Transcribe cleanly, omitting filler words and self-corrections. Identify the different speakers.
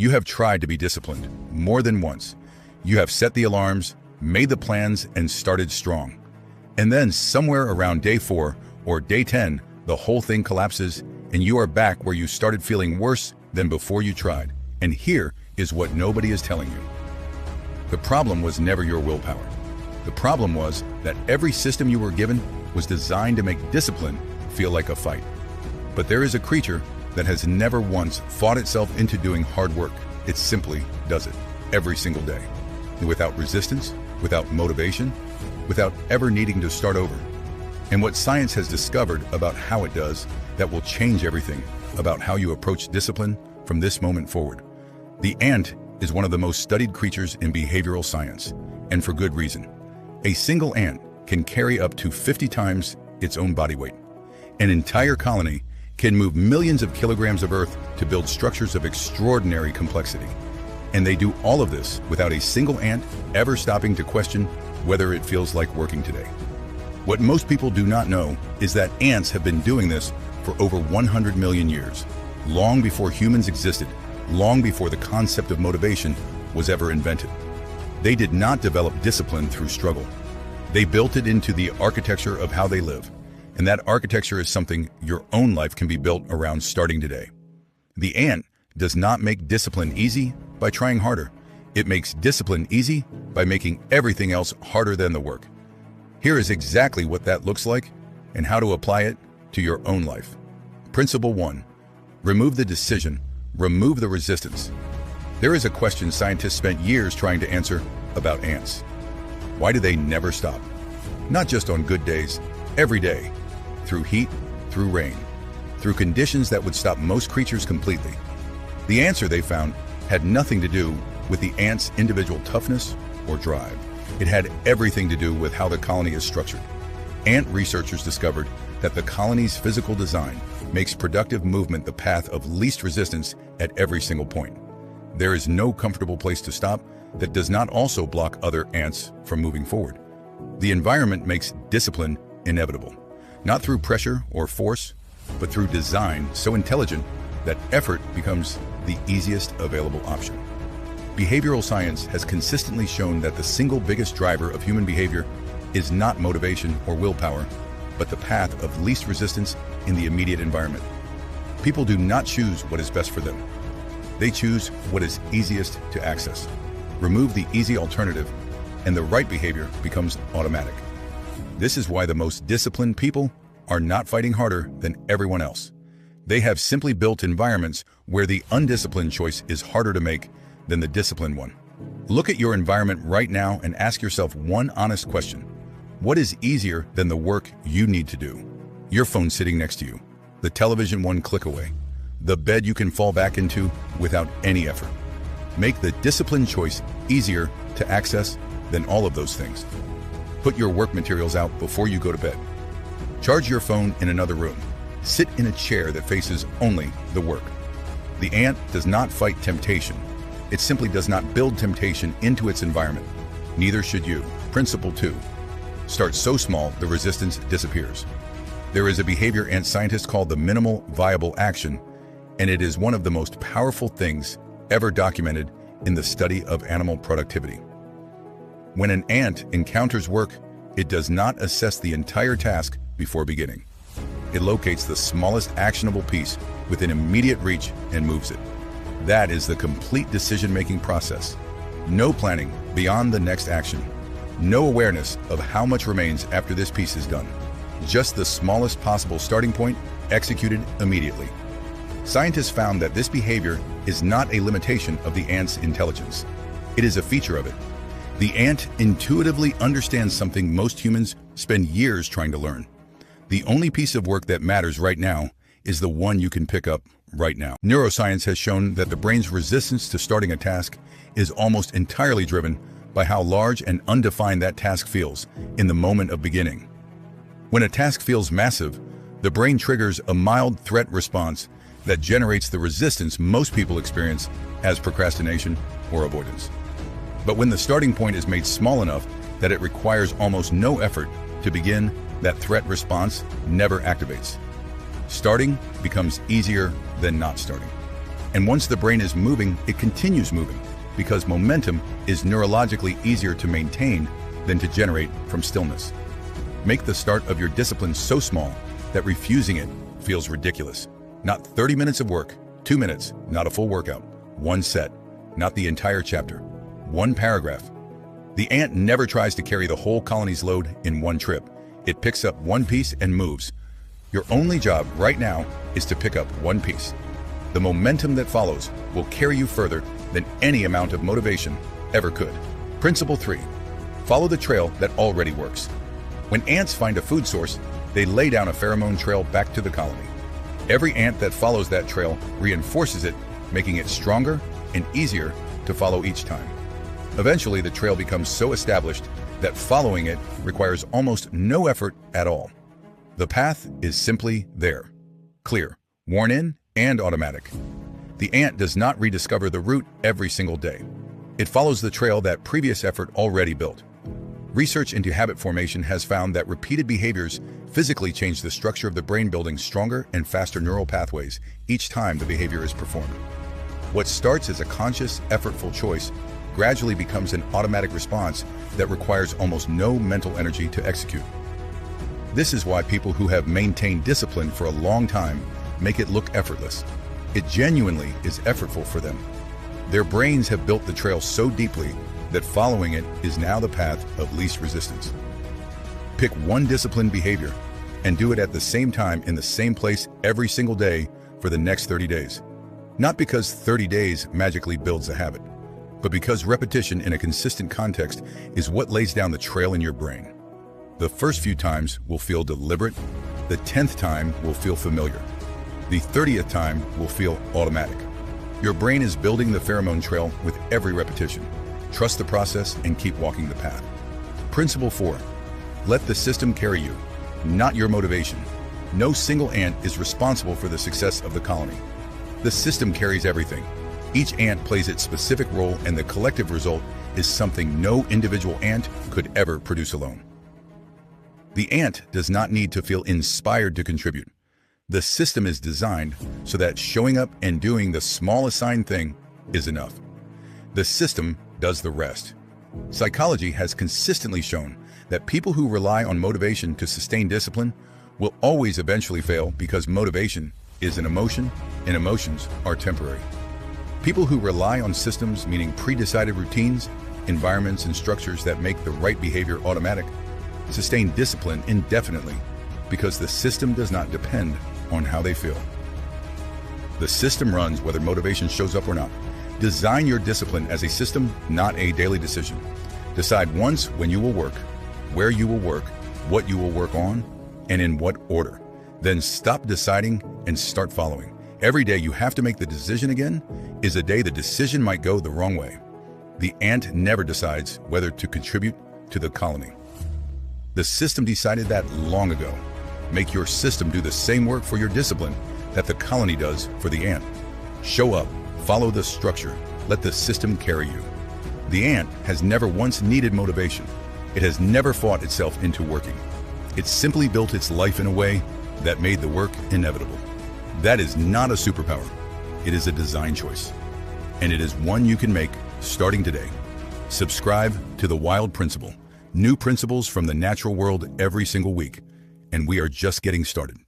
Speaker 1: You have tried to be disciplined more than once. You have set the alarms, made the plans, and started strong. And then somewhere around day 4 or day 10, the whole thing collapses and you are back where you started feeling worse than before you tried. And here is what nobody is telling you. The problem was never your willpower. The problem was that every system you were given was designed to make discipline feel like a fight. But there is a creature that has never once fought itself into doing hard work. It simply does it every single day, without resistance, without motivation, without ever needing to start over. And what science has discovered about how it does that will change everything about how you approach discipline from this moment forward. The ant is one of the most studied creatures in behavioral science, and for good reason. A single ant can carry up to 50 times its own body weight. An entire colony can move millions of kilograms of earth to build structures of extraordinary complexity. And they do all of this without a single ant ever stopping to question whether it feels like working today. What most people do not know is that ants have been doing this for over 100 million years, long before humans existed, long before the concept of motivation was ever invented. They did not develop discipline through struggle. They built it into the architecture of how they live. And that architecture is something your own life can be built around starting today. The ant does not make discipline easy by trying harder. It makes discipline easy by making everything else harder than the work. Here is exactly what that looks like and how to apply it to your own life. Principle 1. Remove the decision. Remove the resistance. There is a question scientists spent years trying to answer about ants. Why do they never stop? Not just on good days, every day. Through heat, through rain, through conditions that would stop most creatures completely. The answer they found had nothing to do with the ant's individual toughness or drive. It had everything to do with how the colony is structured. Ant researchers discovered that the colony's physical design makes productive movement the path of least resistance at every single point. There is no comfortable place to stop that does not also block other ants from moving forward. The environment makes discipline inevitable. Not through pressure or force, but through design so intelligent that effort becomes the easiest available option. Behavioral science has consistently shown that the single biggest driver of human behavior is not motivation or willpower, but the path of least resistance in the immediate environment. People do not choose what is best for them. They choose what is easiest to access. Remove the easy alternative, and the right behavior becomes automatic. This is why the most disciplined people are not fighting harder than everyone else. They have simply built environments where the undisciplined choice is harder to make than the disciplined one. Look at your environment right now and ask yourself one honest question. What is easier than the work you need to do? Your phone sitting next to you, the television one click away, the bed you can fall back into without any effort. Make the disciplined choice easier to access than all of those things. Put your work materials out before you go to bed. Charge your phone in another room. Sit in a chair that faces only the work. The ant does not fight temptation. It simply does not build temptation into its environment. Neither should you. Principle 2. Start so small the resistance disappears. There is a behavior ant scientist called the minimal viable action, and it is one of the most powerful things ever documented in the study of animal productivity. When an ant encounters work, it does not assess the entire task before beginning. It locates the smallest actionable piece within immediate reach and moves it. That is the complete decision-making process. No planning beyond the next action. No awareness of how much remains after this piece is done. Just the smallest possible starting point, executed immediately. Scientists found that this behavior is not a limitation of the ant's intelligence. It is a feature of it. The ant intuitively understands something most humans spend years trying to learn. The only piece of work that matters right now is the one you can pick up right now. Neuroscience has shown that the brain's resistance to starting a task is almost entirely driven by how large and undefined that task feels in the moment of beginning. When a task feels massive, the brain triggers a mild threat response that generates the resistance most people experience as procrastination or avoidance. But when the starting point is made small enough that it requires almost no effort to begin, that threat response never activates. Starting becomes easier than not starting. And once the brain is moving, it continues moving, because momentum is neurologically easier to maintain than to generate from stillness. Make the start of your discipline so small that refusing it feels ridiculous. Not 30 minutes of work, 2 minutes, not a full workout. 1 set, not the entire chapter. 1 paragraph. The ant never tries to carry the whole colony's load in one trip. It picks up one piece and moves. Your only job right now is to pick up one piece. The momentum that follows will carry you further than any amount of motivation ever could. Principle 3. Follow the trail that already works. When ants find a food source, they lay down a pheromone trail back to the colony. Every ant that follows that trail reinforces it, making it stronger and easier to follow each time. Eventually, the trail becomes so established that following it requires almost no effort at all. The path is simply there, clear, worn in, and automatic. The ant does not rediscover the route every single day. It follows the trail that previous effort already built. Research into habit formation has found that repeated behaviors physically change the structure of the brain, building stronger and faster neural pathways each time the behavior is performed. What starts as a conscious, effortful choice gradually becomes an automatic response that requires almost no mental energy to execute. This is why people who have maintained discipline for a long time make it look effortless. It genuinely is effortful for them. Their brains have built the trail so deeply that following it is now the path of least resistance. Pick one disciplined behavior and do it at the same time in the same place every single day for the next 30 days. Not because 30 days magically builds a habit, but because repetition in a consistent context is what lays down the trail in your brain. The first few times will feel deliberate, the 10th time will feel familiar, the 30th time will feel automatic. Your brain is building the pheromone trail with every repetition. Trust the process and keep walking the path. Principle 4. Let the system carry you, not your motivation. No single ant is responsible for the success of the colony. The system carries everything. Each ant plays its specific role, and the collective result is something no individual ant could ever produce alone. The ant does not need to feel inspired to contribute. The system is designed so that showing up and doing the small assigned thing is enough. The system does the rest. Psychology has consistently shown that people who rely on motivation to sustain discipline will always eventually fail, because motivation is an emotion and emotions are temporary. People who rely on systems, meaning pre-decided routines, environments, and structures that make the right behavior automatic, sustain discipline indefinitely, because the system does not depend on how they feel. The system runs whether motivation shows up or not. Design your discipline as a system, not a daily decision. Decide once when you will work, where you will work, what you will work on, and in what order. Then stop deciding and start following. Every day you have to make the decision again is a day the decision might go the wrong way. The ant never decides whether to contribute to the colony. The system decided that long ago. Make your system do the same work for your discipline that the colony does for the ant. Show up, follow the structure, let the system carry you. The ant has never once needed motivation. It has never fought itself into working. It simply built its life in a way that made the work inevitable. That is not a superpower. It is a design choice. And it is one you can make starting today. Subscribe to The Wild Principle. New principles from the natural world every single week. And we are just getting started.